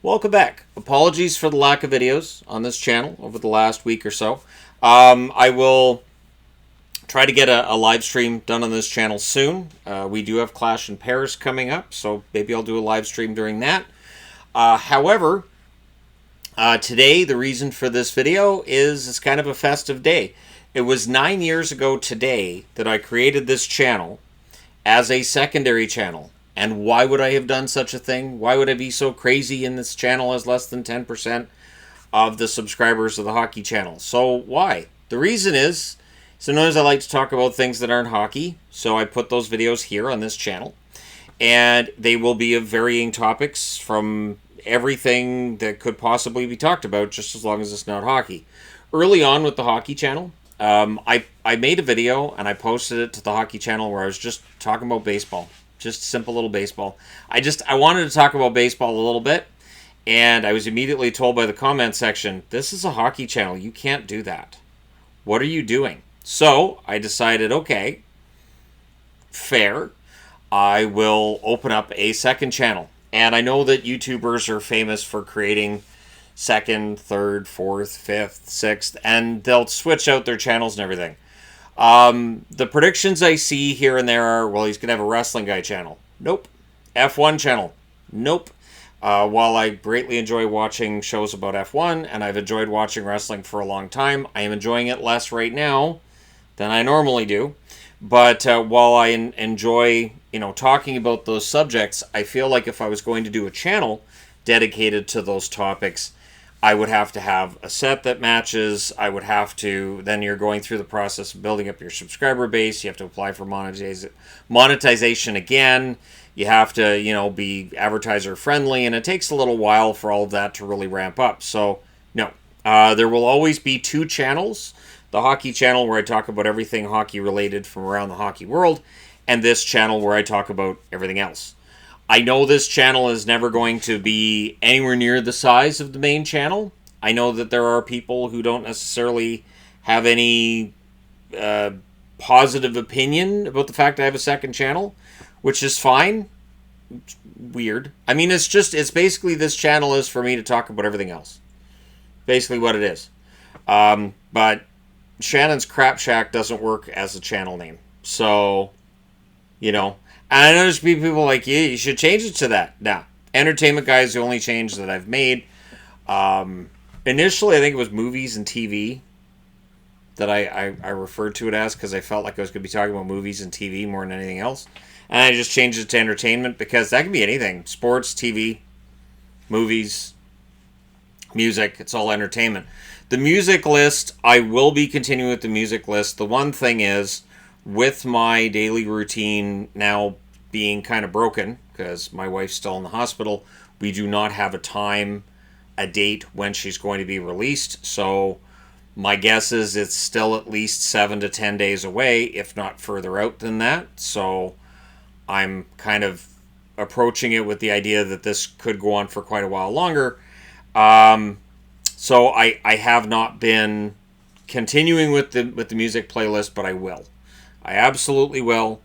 Welcome back. Apologies for the lack of videos on this channel over the last week or so. I will try to get a live stream done on this channel soon. We do have Clash in Paris coming up, so maybe I'll do a live stream during that. However, today the reason for this video is it's kind of a festive day. It was 9 years ago today that I created this channel as a secondary channel. And why would I have done such a thing? Why would I be so crazy in this channel as less than 10% of the subscribers of the hockey channel? So why? The reason is, sometimes I like to talk about things that aren't hockey, so I put those videos here on this channel. And they will be of varying topics from everything that could possibly be talked about, just as long as it's not hockey. Early on with the hockey channel, I made a video and I posted it to the hockey channel where I was just talking about baseball. Just simple little baseball. I wanted to talk about baseball a little bit, and I was immediately told by the comment section, this is a hockey channel. You can't do that. What are you doing? So I decided, okay, fair. I will open up a second channel. And I know that YouTubers are famous for creating second, third, fourth, fifth, sixth, and they'll switch out their channels and everything. The predictions I see here and there are, well, he's going to have a wrestling guy channel. Nope. F1 channel. Nope. While I greatly enjoy watching shows about F1, and I've enjoyed watching wrestling for a long time, I am enjoying it less right now than I normally do. But while I enjoy, talking about those subjects, I feel like if I was going to do a channel dedicated to those topics, I would have to have a set that matches. I would have to, then you're going through the process of building up your subscriber base. You have to apply for monetization again. You have to, be advertiser friendly, and it takes a little while for all of that to really ramp up. So, no. There will always be two channels. The hockey channel where I talk about everything hockey related from around the hockey world, and this channel where I talk about everything else. I know this channel is never going to be anywhere near the size of the main channel. I know that there are people who don't necessarily have any positive opinion about the fact I have a second channel, which is fine. It's weird. I mean, it's basically this channel is for me to talk about everything else. Basically what it is. But Shannon's Crap Shack doesn't work as a channel name. So, and I know there's people like, you should change it to that. Nah. Entertainment Guy is the only change that I've made. Initially, I think it was movies and TV that I referred to it as, because I felt like I was going to be talking about movies and TV more than anything else. And I just changed it to entertainment, because that can be anything. Sports, TV, movies, music. It's all entertainment. The music list, I will be continuing with the music list. The one thing is, with my daily routine now being kind of broken, because my wife's still in the hospital, we do not have a date when she's going to be released. So my guess is it's still at least 7 to 10 days away, if not further out than that. So I'm kind of approaching it with the idea that this could go on for quite a while longer. So I have not been continuing with the music playlist, but I will. I absolutely will.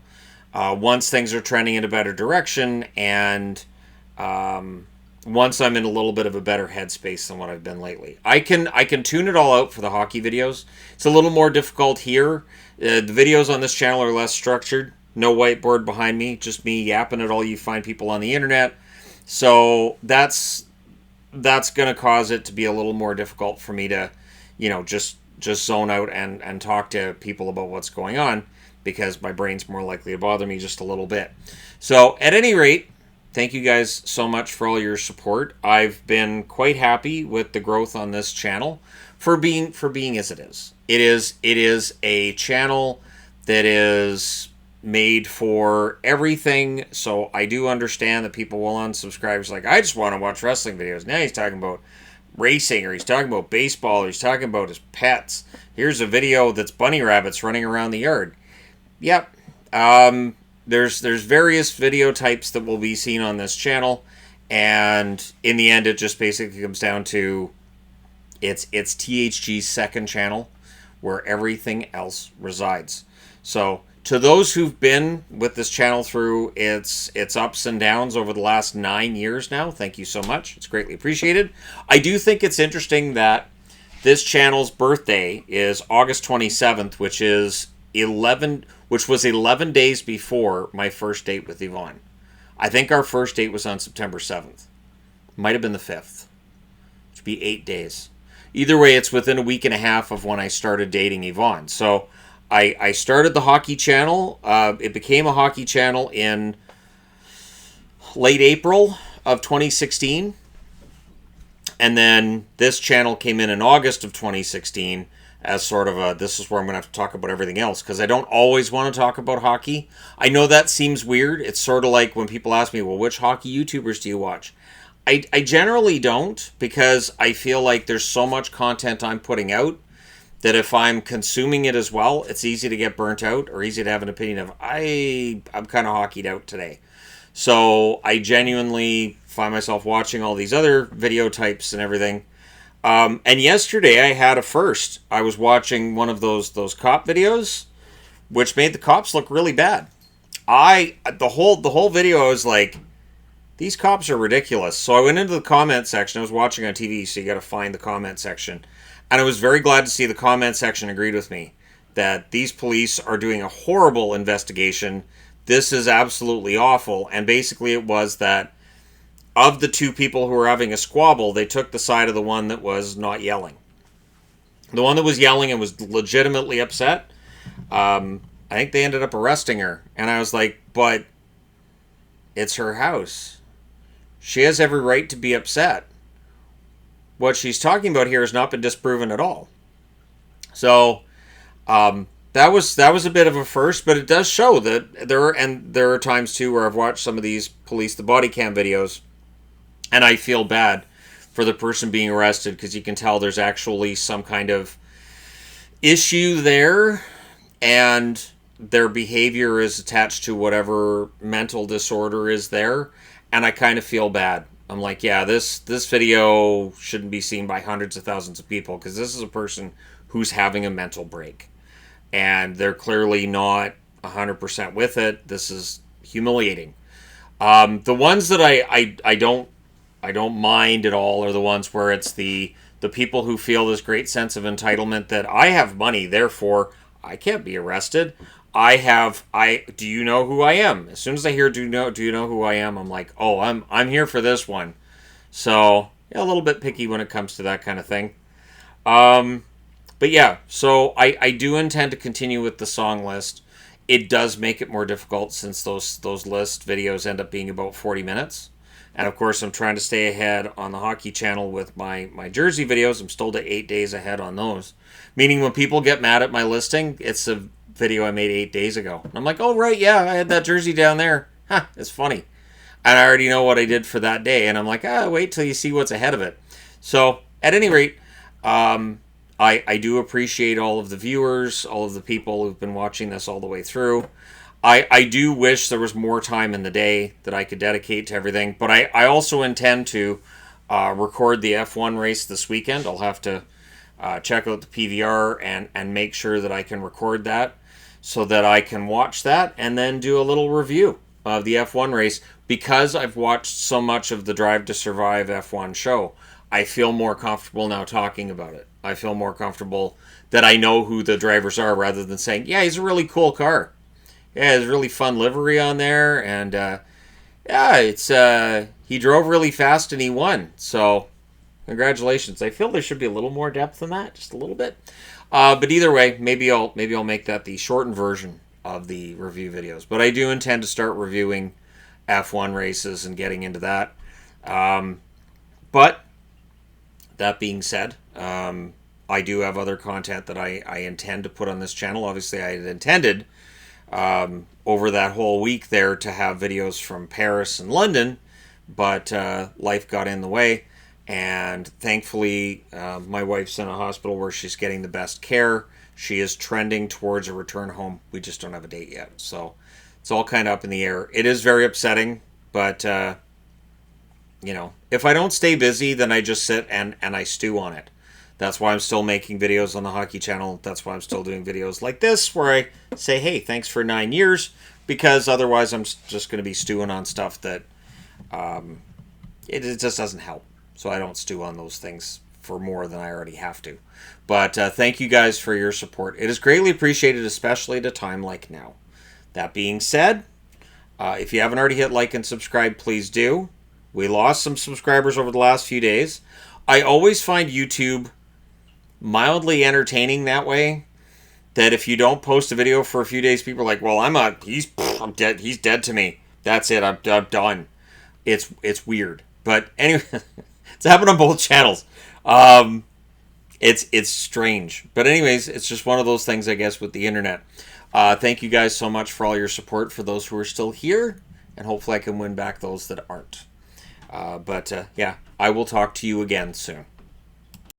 Once things are trending in a better direction, and once I'm in a little bit of a better headspace than what I've been lately. I can tune it all out for the hockey videos. It's a little more difficult here. The videos on this channel are less structured. No whiteboard behind me, just me yapping at all you fine people on the internet. So that's going to cause it to be a little more difficult for me to, just zone out and talk to people about what's going on, because my brain's more likely to bother me just a little bit. So at any rate, thank you guys so much for all your support. I've been quite happy with the growth on this channel for being as it is. It is a channel that is made for everything. So I do understand that people will unsubscribe. It's like, I just want to watch wrestling videos. Now he's talking about racing, or he's talking about baseball, or he's talking about his pets. Here's a video that's bunny rabbits running around the yard. Yep. There's various video types that will be seen on this channel, and in the end, it just basically comes down to it's THG's second channel, where everything else resides. So To those who've been with this channel through its ups and downs over the last 9 years now, thank you so much. It's greatly appreciated. I do think it's interesting that this channel's birthday is August 27th, which was 11 days before my first date with Yvonne. I think our first date was on September 7th. Might have been the 5th. Which would be 8 days. Either way, it's within a week and a half of when I started dating Yvonne. So I started the hockey channel. It became a hockey channel in late April of 2016. And then this channel came in August of 2016 as sort of a, this is where I'm going to have to talk about everything else, because I don't always want to talk about hockey. I know that seems weird. It's sort of like when people ask me, well, which hockey YouTubers do you watch? I generally don't, because I feel like there's so much content I'm putting out that if I'm consuming it as well, it's easy to get burnt out or easy to have an opinion of, I'm kind of hockeyed out today. So I genuinely find myself watching all these other video types and everything. And yesterday I had a first. I was watching one of those cop videos, which made the cops look really bad. The whole video, I was like, these cops are ridiculous. So I went into the comment section. I was watching on TV, so you got to find the comment section. And I was very glad to see the comment section agreed with me that these police are doing a horrible investigation. This is absolutely awful. And basically it was that of the two people who were having a squabble, they took the side of the one that was not yelling. The one that was yelling and was legitimately upset, I think they ended up arresting her. And I was like, but it's her house. She has every right to be upset. What she's talking about here has not been disproven at all. So that was a bit of a first, but it does show that there are times too where I've watched some of these police, the body cam videos, and I feel bad for the person being arrested, because you can tell there's actually some kind of issue there, and their behavior is attached to whatever mental disorder is there, and I kind of feel bad. I'm like, yeah, this video shouldn't be seen by hundreds of thousands of people, because this is a person who's having a mental break. And they're clearly not 100% with it. This is humiliating. The ones that I don't mind at all are the ones where it's the people who feel this great sense of entitlement that I have money, therefore I can't be arrested. Do you know who I am? As soon as I hear do you know who I am, I'm like, oh, I'm here for this one. So yeah, a little bit picky when it comes to that kind of thing. But yeah, so I do intend to continue with the song list. It does make it more difficult since those list videos end up being about 40 minutes. And of course, I'm trying to stay ahead on the hockey channel with my Jersey videos. I'm still 8 days ahead on those. Meaning when people get mad at my listing, it's a video I made 8 days ago. And I'm like, oh, right, yeah, I had that jersey down there. It's funny. And I already know what I did for that day. And I'm like, wait till you see what's ahead of it. So, at any rate, I do appreciate all of the viewers, all of the people who've been watching this all the way through. I do wish there was more time in the day that I could dedicate to everything. But I also intend to record the F1 race this weekend. I'll have to check out the PVR and make sure that I can record that so that I can watch that and then do a little review of the F1 race. Because I've watched so much of the Drive to Survive F1 show, I feel more comfortable now talking about it. I feel more comfortable that I know who the drivers are, rather than saying, yeah, he's a really cool car. Yeah, there's a really fun livery on there, and he drove really fast and he won. So congratulations. I feel there should be a little more depth than that, just a little bit. But either way, maybe I'll make that the shortened version of the review videos. But I do intend to start reviewing F1 races and getting into that. But that being said, I do have other content that I intend to put on this channel. Obviously, I had intended over that whole week there to have videos from Paris and London, but life got in the way. And thankfully, my wife's in a hospital where she's getting the best care. She is trending towards a return home. We just don't have a date yet. So it's all kind of up in the air. It is very upsetting, but, if I don't stay busy, then I just sit and I stew on it. That's why I'm still making videos on the hockey channel. That's why I'm still doing videos like this, where I say, hey, thanks for 9 years, because otherwise I'm just going to be stewing on stuff that it just doesn't help. So I don't stew on those things for more than I already have to. But thank you guys for your support. It is greatly appreciated, especially at a time like now. That being said, if you haven't already hit like and subscribe, please do. We lost some subscribers over the last few days. I always find YouTube mildly entertaining that way. That if you don't post a video for a few days, people are like, "Well, I'm dead. He's dead to me. That's it. I'm done." It's weird, but anyway, it's happened on both channels. It's strange, but anyways, it's just one of those things, I guess, with the internet. Thank you guys so much for all your support. For those who are still here, and hopefully I can win back those that aren't. But yeah, I will talk to you again soon.